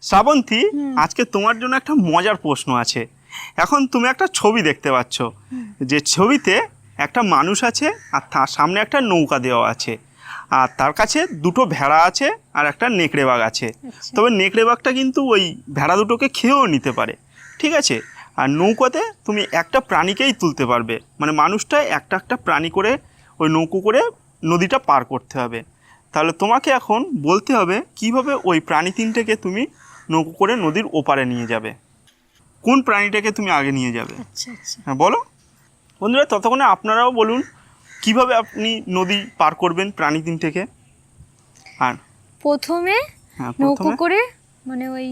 শ্রাবন্তী, আজকে তোমার জন্য একটা মজার প্রশ্ন আছে। এখন তুমি একটা ছবি দেখতে পাচ্ছ, যে ছবিতে একটা মানুষ আছে আর তার সামনে একটা নৌকা দেওয়া আছে, আর তার কাছে দুটো ভেড়া আছে আর একটা নেকড়ে বাঘ আছে। তবে নেকড়ে বাঘটা কিন্তু ওই ভেড়া দুটোকে খেয়েও নিতে পারে, ঠিক আছে? আর নৌকাতে তুমি একটা প্রাণীকেই তুলতে পারবে, মানে মানুষটা একটা একটা প্রাণী করে ওই নৌকো করে নদীটা পার করতে হবে। তাহলে তোমাকে এখন বলতে হবে কিভাবে ওই প্রাণী তিনটেকে তুমি নৌকো করে নদীর ওপারে নিয়ে যাবে। কোন প্রাণীটাকে তুমি আগে নিয়ে যাবে? হ্যাঁ বলো বন্ধুরা, ততক্ষণে আপনারাও বলুন কিভাবে আপনি নদী পার করবেন প্রাণী তিনটেকে। আর প্রথমে নৌকো করে মানে ওই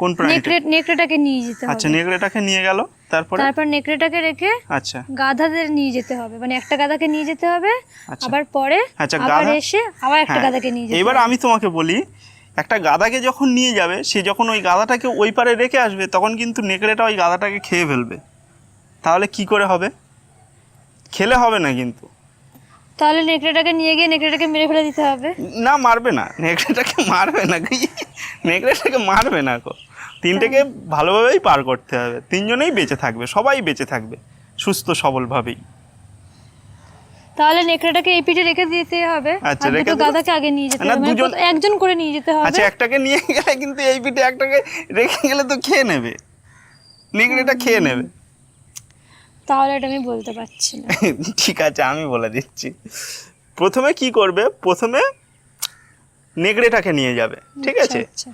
কোন প্রাণীটা? নেকড়েটাকে নিয়ে যেতে হবে। আচ্ছা, নেকড়েটাকে নিয়ে গেল, তারপর নেকড়েটাকে রেখে আচ্ছা গাধাদের নিয়ে যেতে হবে, মানে একটা গাধাকে নিয়ে যেতে হবে। আচ্ছা। আবার পরে আচ্ছা, আবার গাধা এসে আবার একটা হ্যাঁ, গাধাকে নিয়ে যেতে এবার হবে। আমি তোমাকে বলি, একটা গাধাকে যখন নিয়ে যাবে, সে যখন ওই গাধাটাকে ওই পারে রেখে আসবে, তখন কিন্তু নেকড়েটা ওই গাধাটাকে খেয়ে ফেলবে। তাহলে কি করে হবে? খেলে হবে না কিন্তু। তাহলে নেকড়েটাকে নিয়ে গিয়ে নেকড়েটাকে মেরে ফেলে দিতে হবে। না, মারবে না, নেকড়েটাকে মারবে না, নেকড়েটাকে মারবে না গো। তিনটেকে ভালোভাবেই পার করতে হবে, তিনজনেই বেঁচে থাকবে, সবাই বেঁচে থাকবে সুস্থ সবলভাবেই। তাহলে নেকড়েটাকে এই পিঠে রেখে দিতে হবে, আচ্ছা, আর রেখে দুটো দেবো। গাধাকে আগে নিয়ে যেতে না, হবে, দুজন একজন করে নিয়ে যেতে হবে। আচ্ছা, একটাকে নিয়ে গেলে কিন্তু এই পিঠে একটাকে রেখে গেলে তো খেয়ে নেবে, নেকড়েটা খেয়ে নেবে। তাহলে এটা আমি বলতে পারছি না। ঠিক আছে, আমি বলে দিচ্ছি। প্রথমে কি করবে, প্রথমে নেকড়েটাকে নিয়ে যাবে, ঠিক আছে? আচ্ছা,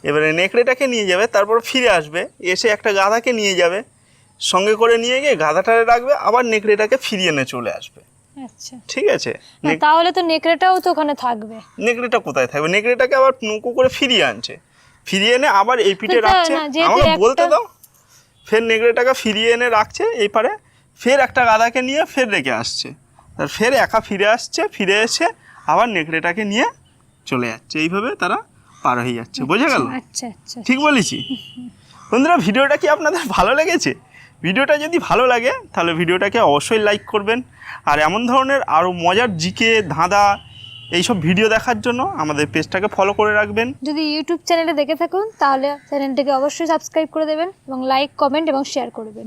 এবারে নেকড়েটাকে নিয়ে যাবে, তারপর ফিরে আসবে, এসে একটা গাধাকে নিয়ে যাবে, সঙ্গে করে নিয়ে গিয়ে গাধাটারে রাখবে, আবার নেকড়েটাকে ফিরিয়ে এনে চলে আসবে, আচ্ছা। ঠিক আছে? না, তাহলে তো নেকড়েটাও তো ওখানে থাকবে। নেকড়েটা কোথায় থাকবে? নেকড়েটাকে আবার নৌকো করে ফিরিয়ে আনছে, ফিরিয়ে এনে আবার এই পিঠে রাখছে। আমাকে বলতে দাও। ফের নেকড়েটাকে ফিরিয়ে এনে রাখছে এই পারে, ফের একটা গাধাকে নিয়ে ফের রেখে আসছে, তার ফের একা ফিরে আসছে, ফিরে এসে আবার নেকড়েটাকে নিয়ে চলে যাচ্ছে। এইভাবে তারা পার হয়ে যাচ্ছে, বোঝা গেল? আচ্ছা আচ্ছা, ঠিক বলেছি বন্ধুরা? ভিডিওটা কি আপনাদের ভালো লেগেছে? ভিডিওটা যদি ভালো লাগে তাহলে ভিডিওটাকে অবশ্যই লাইক করবেন, আর এমন ধরনের আরও মজার জিকে ধাঁধা এইসব ভিডিও দেখার জন্য আমাদের পেজটাকে ফলো করে রাখবেন। যদি ইউটিউব চ্যানেলে দেখে থাকুন তাহলে চ্যানেলটাকে অবশ্যই সাবস্ক্রাইব করে দেবেন এবং লাইক, কমেন্ট এবং শেয়ার করবেন।